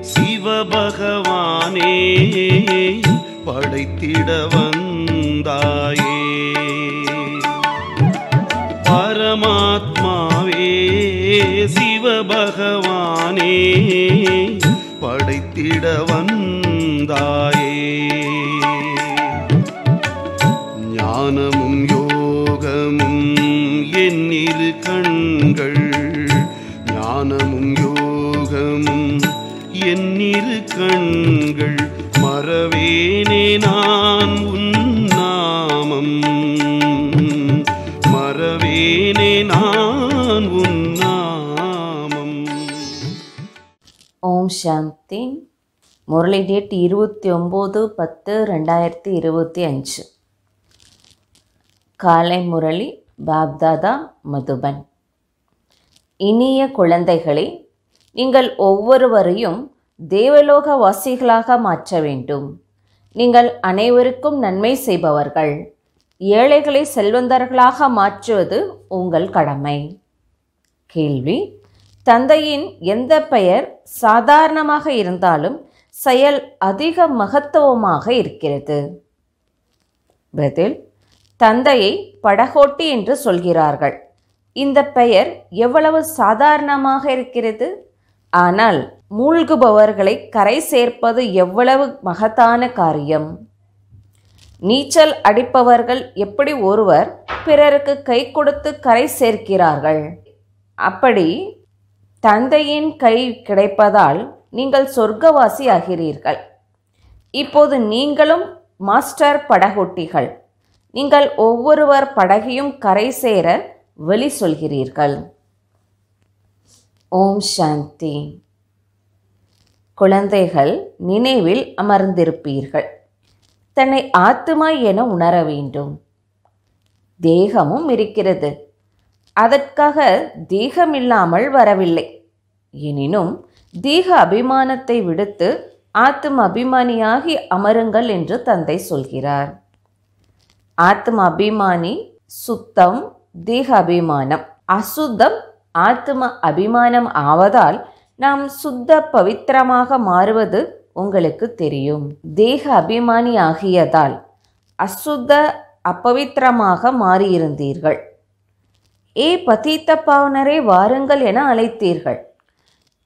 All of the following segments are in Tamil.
சிவபகவானே படைத்திட வந்தாயே. பரமாத்மாவே சிவபகவானே படைத்திட வந்தாயே. ஞானமும் யோகமும் என்னிரு கண்கள், ஞானமும் யோகமும் என்னிரு கண்கள், மறவேனே நான் உன் நாமம், மறவேனே நான் உன் நாமம். ஓம் சாந்தி. முரளி டேட் 29/10/2025. காலை முரளி பாப்தாதா மதுபன். இனிய குழந்தைகளே, நீங்கள் ஒவ்வொருவரையும் தேவலோக வாசிகளாக மாற்ற வேண்டும். நீங்கள் அனைவருக்கும் நன்மை செய்பவர்கள். ஏழைகளை செல்வந்தர்களாக மாற்றுவது உங்கள் கடமை. கேள்வி: தந்தையின் எந்த பெயர் சாதாரணமாக இருந்தாலும் செயல் அதிக மகத்துவமாக இருக்கிறது? பதில்: தந்தையை படகோட்டி என்று சொல்கிறார்கள். இந்த பெயர் எவ்வளவு சாதாரணமாக இருக்கிறது. ஆனால் மூழ்குபவர்களை கரை சேர்ப்பது எவ்வளவு மகத்தான காரியம். நீச்சல் அடிப்பவர்கள் எப்படி ஒருவர் பிறருக்கு கை கொடுத்து கரை சேர்க்கிறார்கள், அப்படி தந்தையின் கை கிடைப்பதால் நீங்கள் சொர்க்கவாசி ஆகிறீர்கள். இப்போது நீங்களும் மாஸ்டர் படகோட்டிகள். நீங்கள் ஒவ்வொருவர் படகையும் கரை சேர வழி சொல்கிறீர்கள். ஓம் சாந்தி. குழந்தைகள் நினைவில் அமர்ந்திருப்பீர்கள். தன்னை ஆத்மா என உணர வேண்டும். தேகமும் இருக்கிறது. அதற்காக தேகம் இல்லாமல் வரவில்லை. எனினும் தேக அபிமானத்தை விடுத்து ஆத்ம அபிமானியாகி அமருங்கள் என்று தந்தை சொல்கிறார். ஆத்ம அபிமானி சுத்தம், தேக அபிமானம் அசுத்தம். ஆத்ம அபிமானம் ஆவதால் நாம் சுத்த பவித்திரமாக மாறுவது உங்களுக்கு தெரியும். தேக அபிமானி ஆகியதால் அசுத்த அப்பவித்திரமாக மாறியிருந்தீர்கள். ஏ பதீத்த பாவனரே வாருங்கள் என அழைத்தீர்கள்.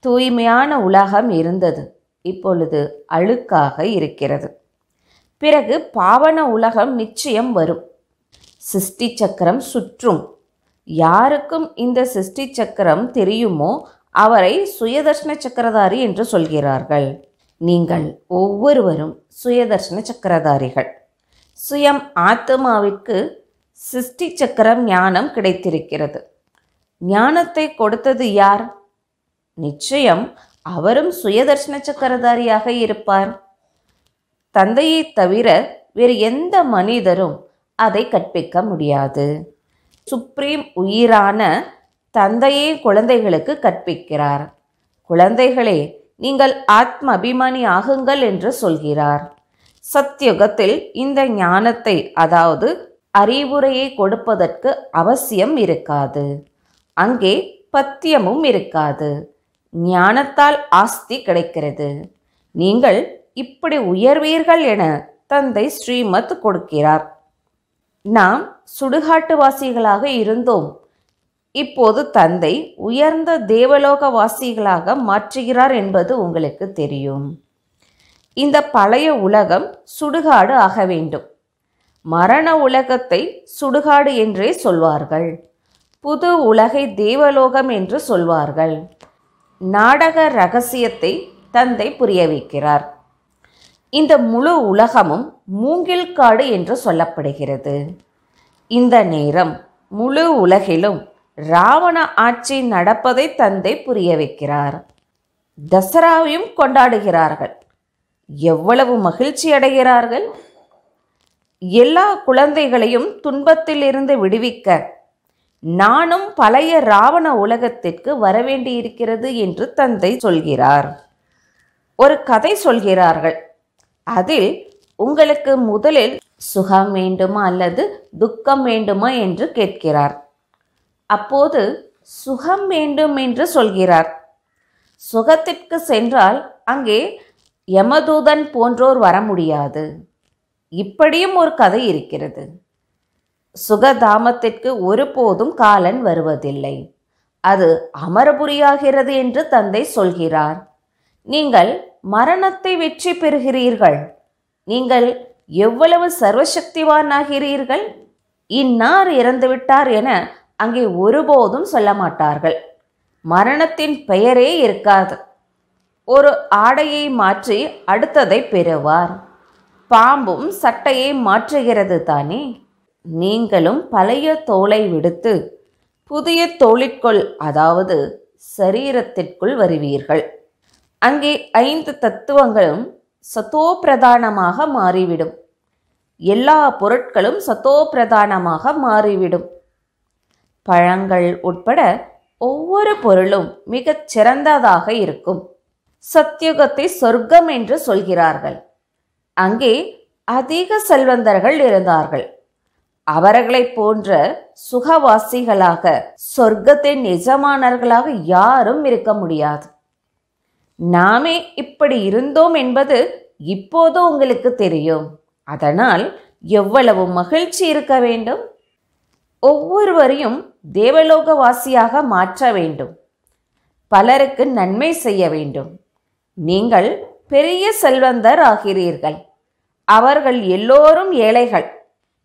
தூய்மையான உலகம் இருந்தது, இப்பொழுது அழுக்காக இருக்கிறது. பிறகு பாவன உலகம் நிச்சயம் வரும். சிருஷ்டி சக்கரம் சுற்றும். யாருக்கும் இந்த சிருஷ்டி சக்கரம் தெரியுமோ அவரை சுயதர்ஷன சக்கரதாரி என்று சொல்கிறார்கள். நீங்கள் ஒவ்வொருவரும் சுயதர்ஷன சக்கரதாரிகள். சுயம் ஆத்மாவிற்கு சிருஷ்டி சக்கரம் ஞானம் கிடைத்திருக்கிறது. ஞானத்தை கொடுத்தது யார்? நிச்சயம் அவரும் சுயதர்ஷன சக்கரதாரியாக இருப்பார். தந்தையை தவிர வேறு எந்த மனிதரும் அதை கற்பிக்க முடியாது. சுப்ரீம் உயிரான தந்தையே குழந்தைகளுக்கு கற்பிக்கிறார். குழந்தைகளே, நீங்கள் ஆத்ம அபிமானி ஆகுங்கள் என்று சொல்கிறார். சத்யுகத்தில் இந்த ஞானத்தை, அதாவது அறிவுரையை கொடுப்பதற்கு அவசியம் இருக்காது. அங்கே பத்தியமும் இருக்காது. ஞானத்தால் ஆஸ்தி கிடைக்கிறது. நீங்கள் இப்படி உயர்வீர்கள் என தந்தை ஸ்ரீமத் கொடுக்கிறார். நாம் சுடுகாட்டுவாசிகளாக இருந்தோம். இப்போது தந்தை உயர்ந்த தேவலோக வாசிகளாக மாற்றுகிறார் என்பது உங்களுக்கு தெரியும். இந்த பழைய உலகம் சுடுகாடு ஆக வேண்டும். மரண உலகத்தை சுடுகாடு என்றே சொல்வார்கள். புது உலகை தேவலோகம் என்று சொல்வார்கள். நாடக ரகசியத்தை தந்தை புரிய வைக்கிறார். இந்த முழு உலகமும் மூங்கில் காடு என்று சொல்லப்படுகிறது. இந்த நேரம் முழு உலகிலும் ராவண ஆட்சி நடப்பதை தந்தை புரிய வைக்கிறார். தசராவையும் கொண்டாடுகிறார்கள். எவ்வளவு மகிழ்ச்சி அடைகிறார்கள். எல்லா குழந்தைகளையும் துன்பத்திலிருந்து விடுவிக்க நானும் பழைய ராவண உலகத்திற்கு வரவேண்டியிருக்கிறது என்று தந்தை சொல்கிறார். ஒரு கதை சொல்கிறார்கள். அதில் உங்களுக்கு முதலில் சுகம் வேண்டுமா அல்லது துக்கம் வேண்டுமா என்று கேட்கிறார். அப்போது சுகம் வேண்டும் என்று சொல்கிறார். சுகத்திற்கு சென்றால் அங்கே யமதூதன் போன்றோர் வர முடியாது. இப்படியும் ஒரு கதை இருக்கிறது. சுகதாமத்திற்கு ஒருபோதும் காலன் வருவதில்லை. அது அமரபுரியாகிறது என்று தந்தை சொல்கிறார். நீங்கள் மரணத்தை வெற்றி பெறுகிறீர்கள். நீங்கள் எவ்வளவு சர்வசக்திவானாகிறீர்கள். இன்னார் இறந்துவிட்டார் என அங்கே ஒருபோதும் சொல்ல மாட்டார்கள். மரணத்தின் பெயரே இருக்காது. ஒரு ஆடையை மாற்றி அடுத்ததை பெறுவார். பாம்பும் சட்டையை மாற்றுகிறது தானே. நீங்களும் பழைய தோலை விடுத்து புதிய தோளிற்குள், அதாவது சரீரத்திற்குள் வருவீர்கள். அங்கே 5 தத்துவங்களும் சத்தோ பிரதானமாக மாறிவிடும். எல்லா பொருட்களும் சத்தோ பிரதானமாக மாறிவிடும். பழங்கள் உட்பட ஒவ்வொரு பொருளும் மிகச் சிறந்ததாக இருக்கும். சத்யுகத்தை சொர்க்கம் என்று சொல்கிறார்கள். அங்கே அதிக செல்வந்தர்கள் இருந்தார்கள். அவர்களைப் போன்ற சுகவாசிகளாக, சொர்க்கத்தின் எஜமானர்களாக யாரும் இருக்க முடியாது. நாமே இப்படி இருந்தோம் என்பது இப்போது உங்களுக்கு தெரியும். அதனால் எவ்வளவு மகிழ்ச்சி இருக்க வேண்டும். ஒவ்வொருவரையும் தேவலோகவாசியாக மாற்ற வேண்டும். பலருக்கு நன்மை செய்ய வேண்டும். நீங்கள் பெரிய செல்வந்தர் ஆகிறீர்கள். அவர்கள் எல்லோரும் ஏழைகள்.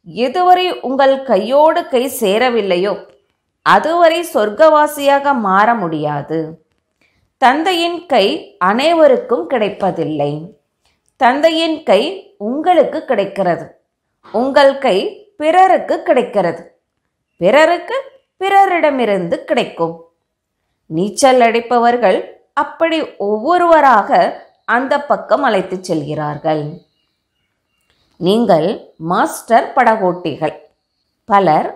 எதுவரை உங்கள் கையோடு கை சேரவில்லையோ அதுவரை சொர்க்கவாசியாக மாற முடியாது. தந்தையின் கை அனைவருக்கும் கிடைப்பதில்லை. தந்தையின் கை உங்களுக்கு கிடைக்கிறது. உங்கள் கை பிறருக்கு கிடைக்கிறது. பிறருக்கு பிறரிடமிருந்து கிடைக்கும். நீச்சல் அடிப்பவர்கள் அப்படி ஒவ்வொருவராக அந்த பக்கம் அழைத்துச் செல்கிறார்கள். நீங்கள் மாஸ்டர் படகோட்டிகள். பலர்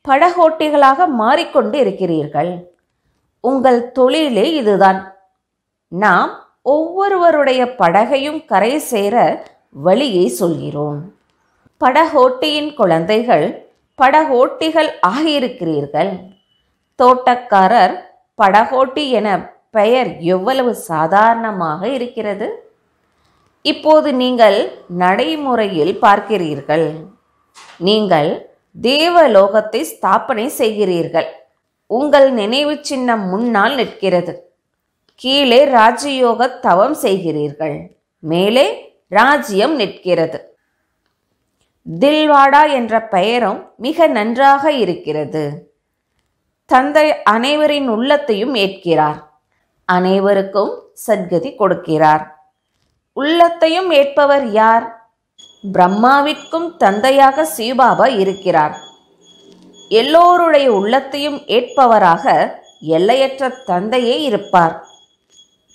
படகோட்டிகளாக மாறிக்கொண்டு இருக்கிறீர்கள். உங்கள் தொழிலே இதுதான். நாம் ஒவ்வொருவருடைய படகையும் கரை சேர வழியை சொல்கிறோம். படகோட்டியின் குழந்தைகள் படகோட்டிகள் ஆகியிருக்கிறீர்கள். தோட்டக்காரர் படகோட்டி என பெயர் எவ்வளவு சாதாரணமாக இருக்கிறது. இப்போது நீங்கள் நடைமுறையில் பார்க்கிறீர்கள். நீங்கள் தேவலோகத்தை ஸ்தாபனை செய்கிறீர்கள். உங்கள் நினைவு சின்னம் முன்னால் நிற்கிறது. கீழே ராஜயோக தவம் செய்கிறீர்கள். மேலே ராஜ்யம் நிற்கிறது. தில்வாடா என்ற பெயரும் மிக நன்றாக இருக்கிறது. தந்தை அனைவரின் உள்ளத்தையும் ஏற்கிறார். அனைவருக்கும் சத்கதி கொடுக்கிறார். உள்ளத்தையும் ஏற்பவர் யார்? பிரம்மாவிற்கும் தந்தையாக சிவபாபா இருக்கிறார். எல்லோருடைய உள்ளத்தையும் ஏற்பவராக எல்லையற்ற தந்தையே இருப்பார்.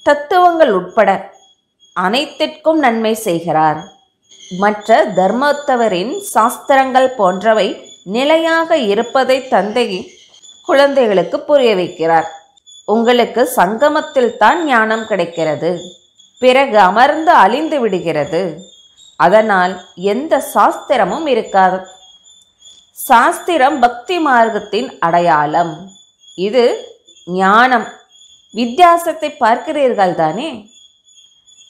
தத்துவங்கள் உட்பட அனைத்திற்கும் நன்மை செய்கிறார். மற்ற தர்மத்தவரின் சாஸ்திரங்கள் போன்றவை நிலையாக இருப்பதை தந்தை குழந்தைகளுக்கு புரிய வைக்கிறார். உங்களுக்கு சங்கமத்தில் தான் ஞானம் கிடைக்கிறது. பிறகு அமர்ந்து அழிந்து விடுகிறது. அதனால் எந்த சாஸ்திரமும் இருக்காது. சாஸ்திரம் பக்தி மார்க்கத்தின் அடையாளம். இது ஞானம். வித்தியாசத்தை பார்க்கிறீர்கள் தானே?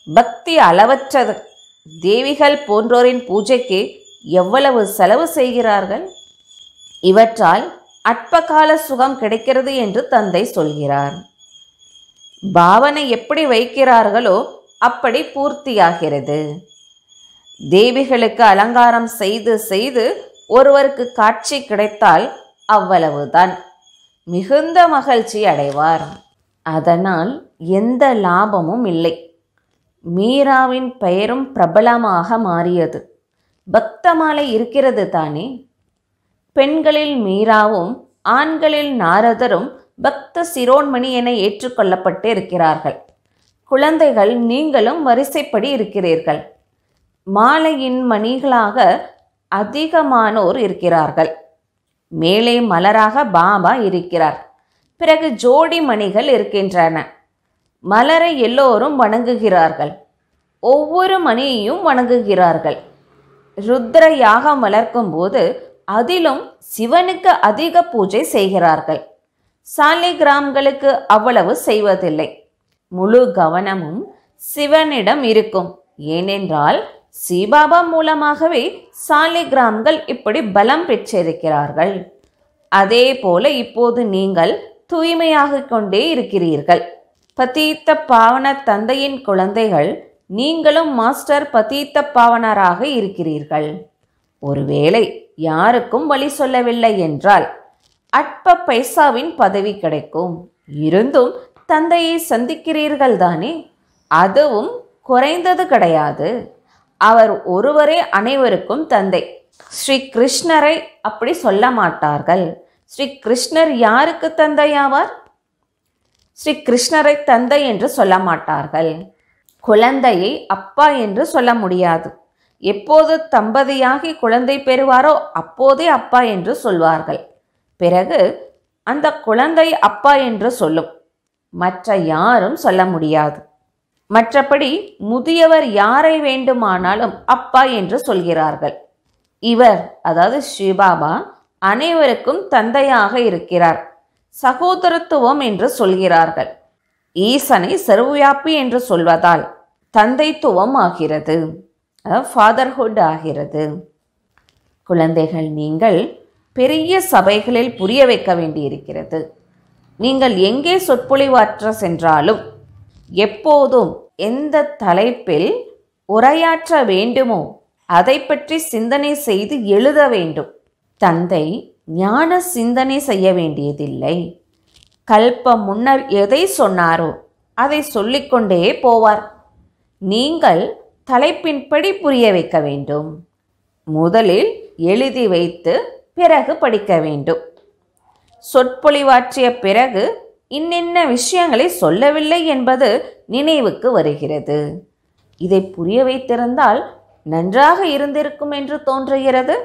பக்தி அளவற்றது. தேவிகள் போன்றோரின் பூஜைக்கு எவ்வளவு செலவு செய்கிறார்கள். இவற்றால் அற்பகால சுகம் கிடைக்கிறது என்று தந்தை சொல்கிறார். பாவனை எப்படி வைக்கிறார்களோ அப்படி பூர்த்தியாகிறது. தேவிகளுக்கு அலங்காரம் செய்து செய்து ஒருவருக்கு காட்சி கிடைத்தால் அவ்வளவுதான். மிகுந்த மகிழ்ச்சி அடைவார். அதனால் எந்த லாபமும் இல்லை. மீராவின் பெயரும் பிரபலமாக மாறியது. பக்தமாலை இருக்கிறது தானே. பெண்களில் மீராவும் ஆண்களில் நாரதரும் பக்த சிரோன்மணி என ஏற்றுக்கொள்ளப்பட்டு இருக்கிறார்கள். குழந்தைகள் நீங்களும் வரிசைப்படி இருக்கிறீர்கள். மாலையின் மணிகளாக அதிகமானோர் இருக்கிறார்கள். மேலே மலராக பாபா இருக்கிறார். பிறகு ஜோடி மணிகள் இருக்கின்றன. மலரை எல்லோரும் வணங்குகிறார்கள். ஒவ்வொரு மணியையும் வணங்குகிறார்கள். ருத்ர யாகம் வளர்க்கும் போது அதிலும் சிவனுக்கு அதிக பூஜை செய்கிறார்கள். சாலிகிராம்களுக்கு அவ்வளவு செய்வதில்லை. முழு கவனமும் சிவனிடம் இருக்கும். ஏனென்றால் சிவபாபா மூலமாகவே சாலிகிராம்கள் இப்படி பலம் பெற்றிருக்கிறார்கள். அதே போல இப்போது நீங்கள் தூய்மையாக கொண்டே இருக்கிறீர்கள். பதீத்த பாவன தந்தையின் குழந்தைகள், நீங்களும் மாஸ்டர் பதீத்த பாவனராக இருக்கிறீர்கள். ஒருவேளை யாருக்கும் வழி சொல்லவில்லை என்றால் அற்ப பைசாவின் பதவி கிடைக்கும். இருந்தும் தந்தையை சந்திக்கிறீர்கள் தானே, அதுவும் குறைந்தது கிடையாது. அவர் ஒருவரே அனைவருக்கும் தந்தை. ஸ்ரீ கிருஷ்ணரை அப்படி சொல்ல மாட்டார்கள். ஸ்ரீ கிருஷ்ணர் யாருக்கு தந்தையாவார்? ஸ்ரீ கிருஷ்ணரை தந்தை என்று சொல்ல மாட்டார்கள். குழந்தையை அப்பா என்று சொல்ல முடியாது. எப்போது தம்பதியாகி குழந்தை பெறுவாரோ அப்போதே அப்பா என்று சொல்வார்கள். பிறகு அந்த குழந்தை அப்பா என்று சொல்லும். மற்ற யாரும் சொல்ல முடியாது. மற்றபடி முதியவர் யாரை வேண்டுமானாலும் அப்பா என்று சொல்கிறார்கள். இவர், அதாவது சிவபாபா, அனைவருக்கும் தந்தையாக இருக்கிறார். சகோதரத்துவம் என்று சொல்கிறார்கள். ஈசனை சர்வவியாபி என்று சொல்வதால் தந்தைத்துவம் ஆகிறது, ஃபாதர்ஹுட் ஆகிறது. குழந்தைகள், நீங்கள் பெரிய சபைகளில் புரிய வைக்க வேண்டியிருக்கிறது. நீங்கள் எங்கே சொற்பொழிவாற்ற சென்றாலும் எப்போதும் எந்த தலைப்பில் உரையாற்ற வேண்டுமோ அதை பற்றி சிந்தனை செய்து எழுத வேண்டும். தந்தை ஞான சிந்தனை செய்ய வேண்டியதில்லை. கல்பம் முன்னர் எதை சொன்னாரோ அதை சொல்லிக்கொண்டே போவார். நீங்கள் தலைப்பின்படி புரிய வைக்க வேண்டும். முதலில் எழுதி வைத்து பிறகு படிக்க வேண்டும். சொற்பொழிவாற்றிய பிறகு இன்னென்ன விஷயங்களை சொல்லவில்லை என்பது நினைவுக்கு வருகிறது. இதை புரிய வைத்திருந்தால் நன்றாக இருந்திருக்கும் என்று தோன்றுகிறது.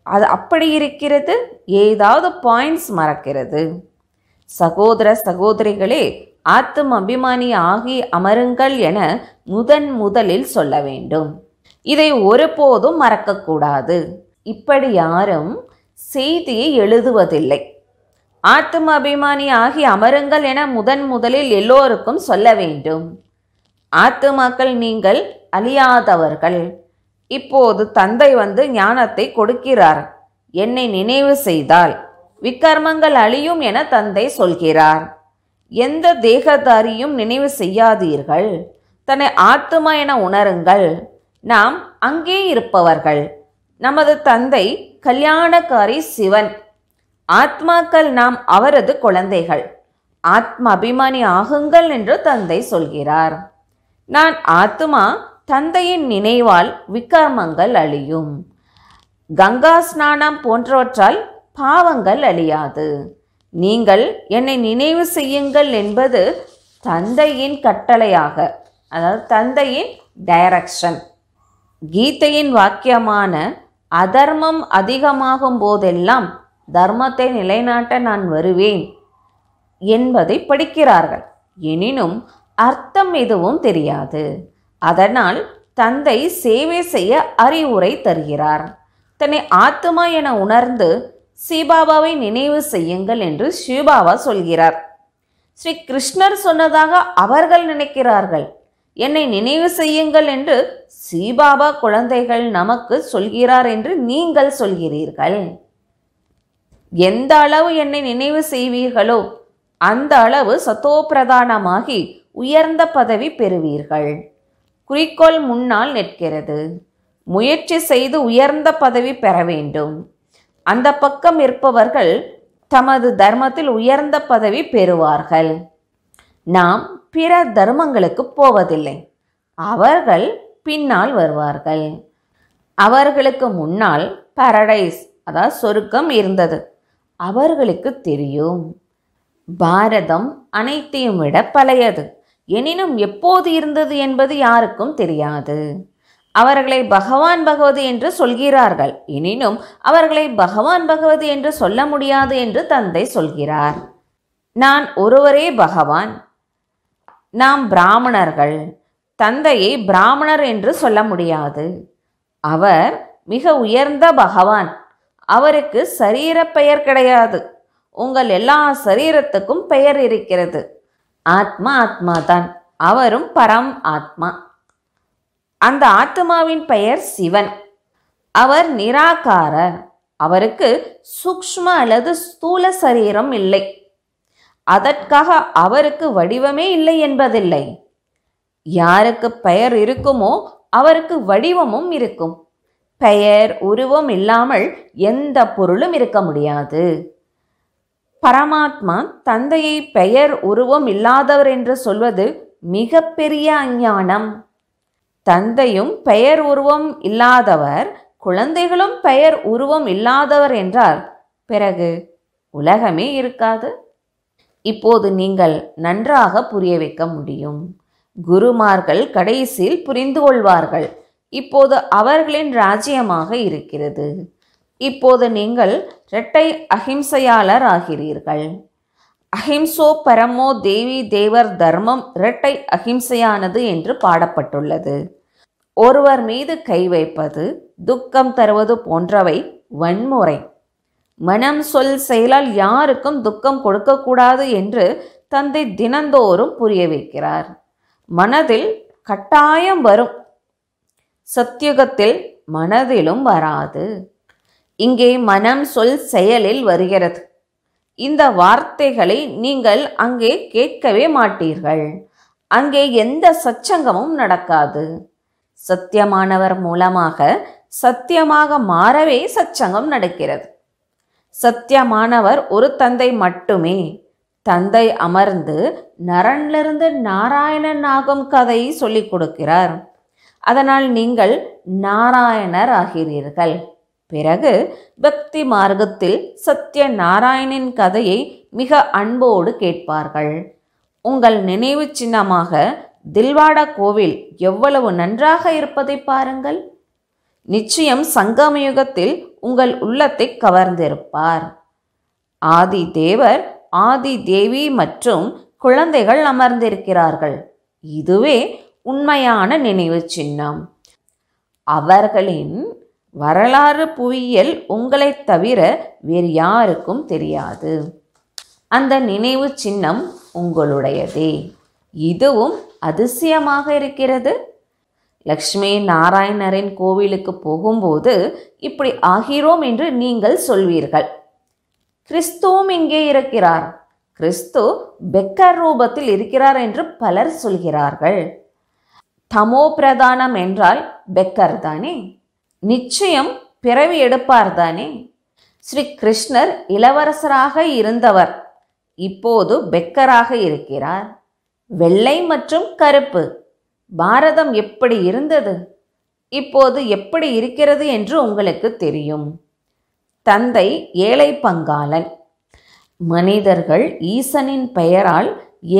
அது அப்படி இருக்கிறது, ஏதாவது பாயிண்ட்ஸ் மறக்கிறது. சகோதர சகோதரிகளே, ஆத்தும அபிமானி ஆகி அமருங்கள் என முதலில் சொல்ல வேண்டும். இதை ஒருபோதும் மறக்கக்கூடாது. இப்படி யாரும் செய்தியை எழுதுவதில்லை. ஆத்தும அபிமானி ஆகி அமருங்கள் என முதலில் எல்லோருக்கும் சொல்ல வேண்டும். ஆத்துமாக்கள், நீங்கள் அழியாதவர்கள். இப்போது தந்தை வந்து ஞானத்தை கொடுக்கிறார். என்னை நினைவு செய்தால் விக்கர்மங்கள் அழியும் என தந்தை சொல்கிறார். எந்த தேகதாரியும் நினைவு செய்யாதீர்கள். தன்னை ஆத்துமா என உணருங்கள். நாம் அங்கே இருப்பவர்கள். நமது தந்தை கல்யாணக்காரி சிவன். ஆத்மாக்கள் நாம் அவரது குழந்தைகள். ஆத்ம அபிமானி ஆகுங்கள் என்று தந்தை சொல்கிறார். நான் ஆத்மா. தந்தையின் நினைவால் விக்கர்மங்கள் அழியும். கங்கா ஸ்நானம் போன்றவற்றால் பாவங்கள் அழியாது. நீங்கள் என்னை நினைவு செய்யுங்கள் என்பது தந்தையின் கட்டளையாக, அதாவது தந்தையின் டைரக்ஷன். கீதையின் வாக்கியமான அதர்மம் அதிகமாகும் போதெல்லாம் தர்மத்தை நிலைநாட்ட நான் வருவேன் என்பதை படிக்கிறார்கள். எனினும் அர்த்தம் எதுவும் தெரியாது. அதனால் தந்தை சேவை செய்ய அறிவுரை தருகிறார். தன்னை ஆத்மா என உணர்ந்து சிவபாபாவை நினைவு செய்யுங்கள் என்று சிவபாபா சொல்கிறார். ஸ்ரீ கிருஷ்ணர் சொன்னதாக அவர்கள் நினைக்கிறார்கள். என்னை நினைவு செய்யுங்கள் என்று சிவபாபா குழந்தைகள் நமக்கு சொல்கிறார் என்று நீங்கள் சொல்கிறீர்கள். எந்த அளவு என்னை நினைவு செய்வீர்களோ அந்த அளவு சத்தோப்பிரதானமாகி உயர்ந்த பதவி பெறுவீர்கள். குறிக்கோள் முன்னால் நிற்கிறது. முயற்சி செய்து உயர்ந்த பதவி பெற வேண்டும். அந்த பக்கம் இருப்பவர்கள் தமது தர்மத்தில் உயர்ந்த பதவி பெறுவார்கள். நாம் பிற தர்மங்களுக்கு போவதில்லை. அவர்கள் பின்னால் வருவார்கள். அவர்களுக்கு முன்னால் பாரடைஸ், அதாவது சொர்க்கம் இருந்தது. அவர்களுக்கு தெரியும். பாரதம் அனைத்தையும் விட பழையது. எனினும் எப்போது இருந்தது என்பது யாருக்கும் தெரியாது. அவர்களை பகவான் பகவதி என்று சொல்கிறார்கள். எனினும் அவர்களை பகவான் பகவதி என்று சொல்ல முடியாது என்று தந்தை சொல்கிறார். நான் ஒருவரே பகவான். நாம் பிராமணர்கள். தந்தையை பிராமணர் என்று சொல்ல முடியாது. அவர் மிக உயர்ந்த பகவான். அவருக்கு சரீர பெயர் கிடையாது. உங்கள் எல்லா சரீரத்துக்கும் பெயர் இருக்கிறது. ஆத்மா ஆத்மா தான். அவரும் பரம் ஆத்மா. அந்த ஆத்மாவின் பெயர் சிவன். அவர் நிராகாரர். அவருக்கு சூக்ஷ்ம அல்லது ஸ்தூல சரீரம் இல்லை. அதற்காக அவருக்கு வடிவமே இல்லை என்பதில்லை. யாருக்கு பெயர் இருக்குமோ அவருக்கு வடிவமும் இருக்கும். பெயர் உருவம் இல்லாமல் எந்த பொருளும் இருக்க முடியாது. பரமாத்மா தந்தையை பெயர் உருவம் இல்லாதவர் என்று சொல்வது மிகப்பெரிய அஞ்ஞானம். தந்தையும் பெயர் உருவம் இல்லாதவர், குழந்தைகளும் பெயர் உருவம் இல்லாதவர் என்றால் பிறகு உலகமே இருக்காது. இப்போது நீங்கள் நன்றாக புரிய வைக்க முடியும். குருமார்கள் கடைசியில் புரிந்து கொள்வார்கள். இப்போது அவர்களின் ராஜ்யமாக இருக்கிறது. இப்போது நீங்கள் இரட்டை அஹிம்சையாளர் ஆகிறீர்கள். அஹிம்சோ பரமோ தேவி தேவர் தர்மம் இரட்டை அஹிம்சையானது என்று பாடப்பட்டுள்ளது. ஒருவர் மீது கை வைப்பது, துக்கம் தருவது போன்றவை வன்முறை. மனம் சொல் செயலால் யாருக்கும் துக்கம் கொடுக்கக்கூடாது என்று தந்தை தினந்தோறும் புரிய வைக்கிறார். மனதில் கட்டாயம் வரும். சத்யுகத்தில் மனதிலும் வராது. இங்கே மனம் சொல் செயலில் வருகிறது. இந்த வார்த்தைகளை நீங்கள் அங்கே கேட்கவே மாட்டீர்கள். அங்கே எந்த சச்சங்கமும் நடக்காது. சத்தியமானவர் மூலமாக சத்தியமாக மாறவே சச்சங்கம் நடக்கிறது. சத்தியமானவர் ஒரு தந்தை மட்டுமே. தந்தை அமர்ந்து நரனிலிருந்து நாராயணன் ஆகும் கதையை சொல்லிக் கொடுக்கிறார். அதனால் நீங்கள் நாராயணர் ஆகிறீர்கள். பிறகு பக்தி மார்க்கத்தில் சத்திய நாராயணின் கதையை மிக அன்போடு கேட்பார்கள். உங்கள் நினைவு சின்னமாக தில்வாடா கோவில் எவ்வளவு நன்றாக இருப்பதை பாருங்கள். நிச்சயம் சங்கமயுகத்தில் உங்கள் உள்ளத்தை கவர்ந்திருப்பார். ஆதி தேவர், ஆதி தேவி மற்றும் குழந்தைகள் அமர்ந்திருக்கிறார்கள். இதுவே உண்மையான நினைவு சின்னம். அவர்களின் வரலாறு புவியியல் உங்களை தவிர வேறு யாருக்கும் தெரியாது. அந்த நினைவு சின்னம் உங்களுடையதே. இதுவும் அதிசயமாக இருக்கிறது. லக்ஷ்மி நாராயணரின் கோவிலுக்கு போகும்போது இப்படி ஆகிறோம் என்று நீங்கள் சொல்வீர்கள். கிறிஸ்துவும் இங்கே இருக்கிறார். கிறிஸ்து பெக்கர் ரூபத்தில் இருக்கிறார் என்று பலர் சொல்கிறார்கள். தமோ பிரதானம் என்றால் பெக்கர் தானே? நிச்சயம் பிறவி எடுப்பார் தானே? ஸ்ரீ கிருஷ்ணர் இளவரசராக இருந்தவர். இப்போது பெக்கராக இருக்கிறார். வெள்ளை மற்றும் கருப்பு. பாரதம் எப்படி இருந்தது, இப்போது எப்படி இருக்கிறது என்று உங்களுக்கு தெரியும். தந்தை ஏழை பங்காளன். மனிதர்கள் ஈசனின் பெயரால்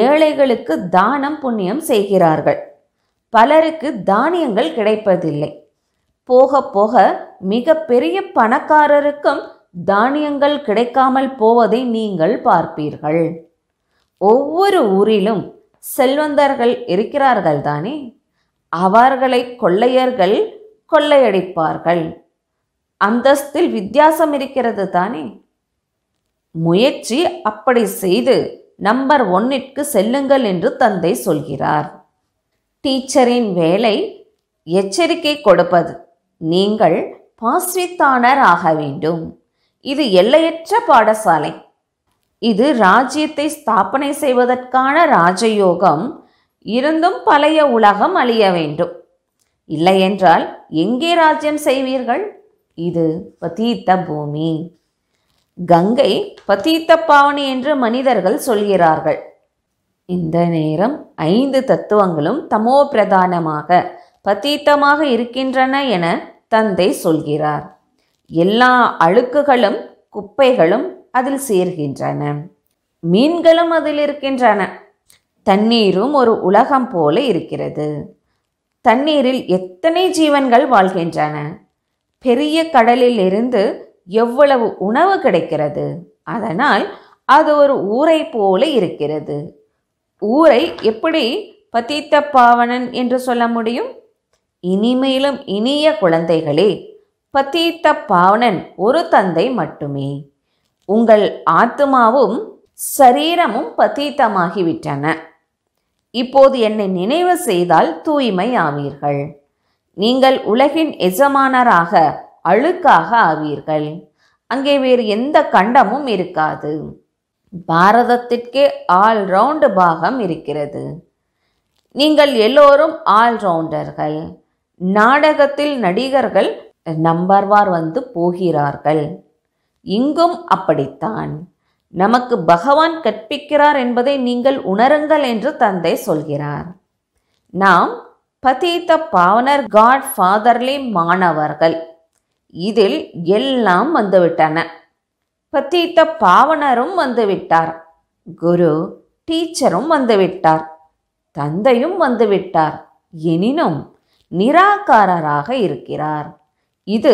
ஏழைகளுக்கு தானம் புண்ணியம் செய்கிறார்கள். பலருக்கு தானியங்கள் கிடைப்பதில்லை. போக போக மிக பெரிய பணக்காரருக்கும் தானியங்கள் கிடைக்காமல் போவதை நீங்கள் பார்ப்பீர்கள். ஒவ்வொரு ஊரிலும் செல்வந்தர்கள் இருக்கிறார்கள் தானே? அவர்களை கொள்ளையர்கள் கொள்ளையடிப்பார்கள். அந்தஸ்தில் வித்தியாசம் இருக்கிறது தானே? முயற்சி அப்படி செய்து நம்பர் 1க்கு செல்லுங்கள் என்று தந்தை சொல்கிறார். டீச்சரின் வேலை எச்சரிக்கை கொடுப்பது. நீங்கள் பாஸ்வித்தானர் ஆக வேண்டும். இது எல்லையற்ற பாடசாலை. இது ராஜ்யத்தை ஸ்தாபனை செய்வதற்கான ராஜயோகம். இருந்தும் பழைய உலகம் அழிய வேண்டும். இல்லையென்றால் எங்கே ராஜ்யம் செய்வீர்கள்? இது பதீத்த பூமி. கங்கை பதீத்த பாவனி என்று மனிதர்கள் சொல்கிறார்கள். இந்த நேரம் 5 தத்துவங்களும் தமோ பிரதானமாக பதீத்தமாக இருக்கின்றன என தந்தை சொல்கிறார். எல்லா அழுக்குகளும் குப்பைகளும் அதில் சேர்கின்றன. மீன்களும் அதில் இருக்கின்றன. தண்ணீரும் ஒரு உலகம் போல இருக்கிறது. தண்ணீரில் எத்தனை ஜீவன்கள் வாழ்கின்றன. பெரிய கடலில் இருந்து எவ்வளவு உணவு கிடைக்கிறது. அதனால் அது ஒரு ஊரை போல இருக்கிறது. ஊரை எப்படி பதீத்த பாவனன் என்று சொல்ல முடியும்? இனிமேலும் இனிய குழந்தைகளே, பதீத்த பாவனன் ஒரு தந்தை மட்டுமே. உங்கள் ஆத்மாவும் சரீரமும் பதீத்தமாகிவிட்டன. இப்போது என்னை நினைவு செய்தால் தூய்மை ஆவீர்கள். நீங்கள் உலகின் எஜமானராக அழுக்காக ஆவீர்கள். அங்கே வேறு எந்த கண்டமும் இருக்காது. பாரதத்திற்கே ஆல்ரவுண்ட் பாகம் இருக்கிறது. நீங்கள் எல்லோரும் ஆல்ரவுண்டர்கள். நாடகத்தில் நடிகர்கள் நம்பர்வார் வந்து போகிறார்கள். இங்கும் அப்படித்தான். நமக்கு பகவான் கற்பிக்கிறார் என்பதை நீங்கள் உணருங்கள் என்று தந்தை சொல்கிறார். நாம் பதீத பாவனர் காட் ஃபாதர்லி மாணவர்கள். இதில் எல்லாம் வந்துவிட்டன. பதீத பாவனரும் வந்துவிட்டார், குரு டீச்சரும் வந்துவிட்டார், தந்தையும் வந்துவிட்டார். எனினும் நிராகாரராக இருக்கிறார். இது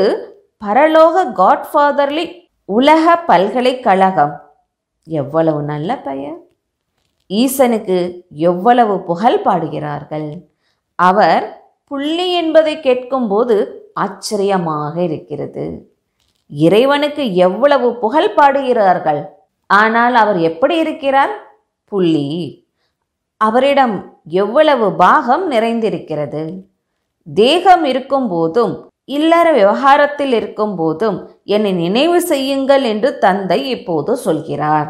பரலோக காட்ஃபாதர்லி உலக பல்கலைக்கழகம். எவ்வளவு நல்ல பெயர்! ஈசனுக்கு எவ்வளவு புகழ் பாடுகிறார்கள். அவர் புள்ளி என்பதை கேட்கும்போது ஆச்சரியமாக இருக்கிறது. இறைவனுக்கு எவ்வளவு புகழ் பாடுகிறார்கள். ஆனால் அவர் எப்படி இருக்கிறார்? புள்ளி. அவரிடம் எவ்வளவு பாகம் நிறைந்திருக்கிறது. தேகம் இருக்கும் போதும் இல்லற விவகாரத்தில் இருக்கும் போதும் என்னை நினைவு செய்யுங்கள் என்று தந்தை இப்போது சொல்கிறார்.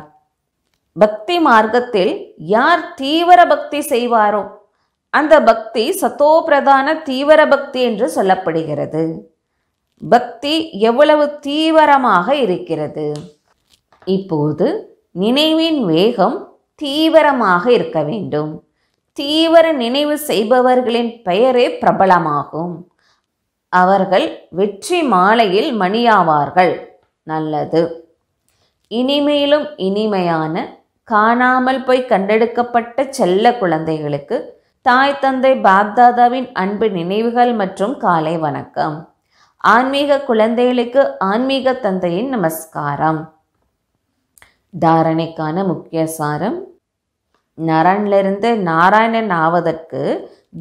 பக்தி மார்க்கத்தில் யார் தீவிர பக்தி செய்வாரோ அந்த பக்தி சத்தோபிரதான தீவிர பக்தி என்று சொல்லப்படுகிறது. பக்தி எவ்வளவு தீவிரமாக இருக்கிறது. இப்போது நினைவின் வேகம் தீவிரமாக இருக்க வேண்டும். தீவிர நினைவு செய்பவர்களின் பெயரே பிரபலமாகும். அவர்கள் வெற்றி மாலையில் மணியாவார்கள். நல்லது. இனிமேலும் இனிமையான காணாமல் போய் கண்டெடுக்கப்பட்ட செல்ல குழந்தைகளுக்கு தாய் தந்தை பாப்தாதாவின் அன்பு நினைவுகள் மற்றும் காலை வணக்கம். ஆன்மீக குழந்தைகளுக்கு ஆன்மீக தந்தையின் நமஸ்காரம். தாரணைக்கான முக்கிய சாரம்: நரனிலிருந்து நாராயணன் ஆவதற்கு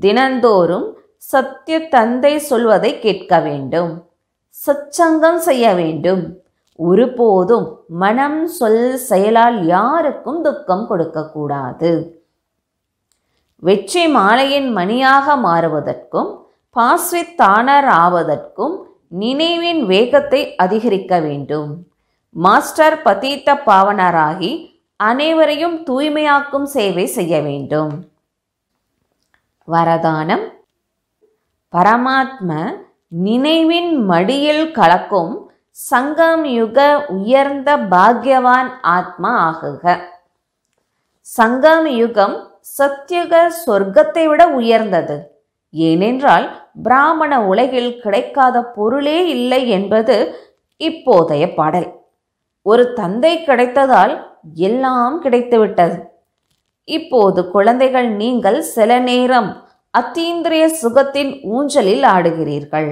தினந்தோறும் சத்திய தந்தை சொல்வதை கேட்க வேண்டும். சச்சங்கம் செய்ய வேண்டும். ஒருபோதும் மனம் சொல் செயலால் யாருக்கும் துக்கம் கொடுக்கக்கூடாது. வெற்றி மாலையின் மணியாக மாறுவதற்கும் பாஸ்வித்தானர் ஆவதற்கும் நினைவின் வேகத்தை அதிகரிக்க வேண்டும். மாஸ்டர் பதீத்த பாவனராகி அனைவரையும் தூய்மையாக்கும் சேவை செய்ய வேண்டும். வரதானம்: பரமாத்ம நினைவின் மடியில் கலக்கும் சங்கம் யுக உயர்ந்த பாக்யவான் ஆத்மா ஆகுக. சங்கம் யுகம் சத்யுக சொர்க்கத்தை விட உயர்ந்தது. ஏனென்றால் பிராமண உலகில் கிடைக்காத பொருளே இல்லை என்பது இப்போதைய பாடல். ஒரு தந்தை கிடைத்ததால் எல்லாம் கிடைத்துவிட்டது. இப்போது குழந்தைகள், நீங்கள் சில நேரம் அத்தீந்திரிய சுகத்தின் ஊஞ்சலில் ஆடுகிறீர்கள்.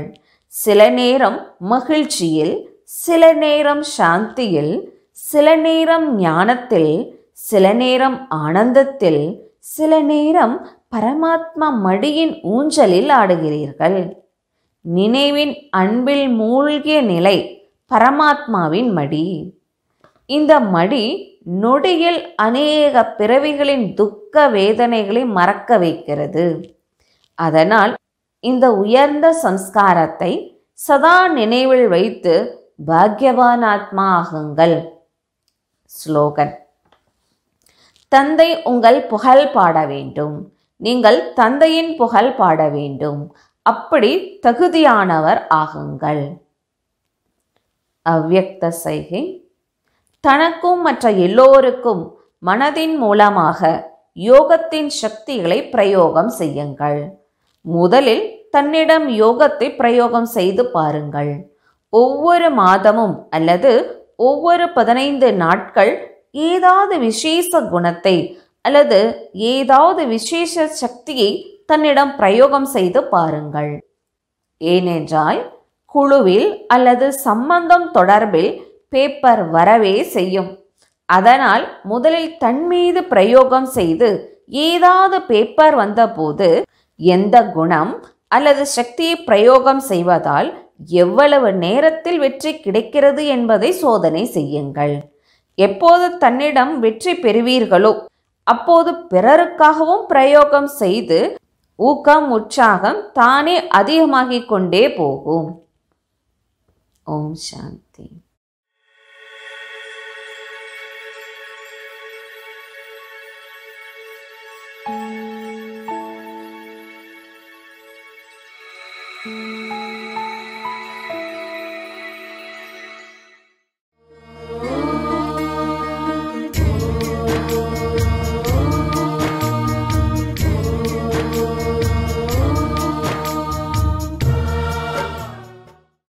சில நேரம் மகிழ்ச்சியில், சில நேரம் சாந்தியில், சில நேரம் ஞானத்தில், சில நேரம் ஆனந்தத்தில், சில நேரம் பரமாத்மா மடியின் ஊஞ்சலில் ஆடுகிறீர்கள். நினைவின் அன்பில் மூழ்கிய நிலை பரமாத்மாவின் மடி. இந்த மடி நொடியில் அநேக பிறவிகளின் துக்க வேதனைகளை மறக்க வைக்கிறது. அதனால் இந்த உயர்ந்த சம்ஸ்காரத்தை சதா நினைவில் வைத்து பாக்யவான் ஆத்மா ஆகுங்கள். ஸ்லோகன்: தந்தை உங்கள் புகழ் பாட வேண்டும். நீங்கள் தந்தையின் புகழ் பாட வேண்டும். அப்படி தகுதியானவர் ஆகுங்கள். அவ்யக்த சைகை: தனக்கும் மற்ற எல்லோருக்கும் மனதின் மூலமாக யோகத்தின் சக்திகளை பிரயோகம் செய்யுங்கள். முதலில் தன்னிடம் யோகத்தை பிரயோகம் செய்து பாருங்கள். ஒவ்வொரு மாதமும் அல்லது ஒவ்வொரு 15 நாட்கள் ஏதாவது விசேஷ குணத்தை அல்லது ஏதாவது விசேஷ சக்தியை தன்னிடம் பிரயோகம் செய்து பாருங்கள். ஏனென்றால் குழுவில் அல்லது சம்பந்தம் தொடர்பில் பேப்பர் வரவே செய்யும். அதனால் முதலில் தன் மீது பிரயோகம் செய்து ஏதாவது பேப்பர் வந்தபோது எந்த குணம் அல்லது சக்தியை பிரயோகம் செய்வதால் எவ்வளவு நேரத்தில் வெற்றி கிடைக்கிறது என்பதை சோதனை செய்யுங்கள். எப்போது தன்னிடம் வெற்றி பெறுவீர்களோ அப்போது பிறருக்காகவும் பிரயோகம் செய்து ஊக்கம் உற்சாகம் தானே அதிகமாகிக் கொண்டே போகும். ஓம் சாந்தி.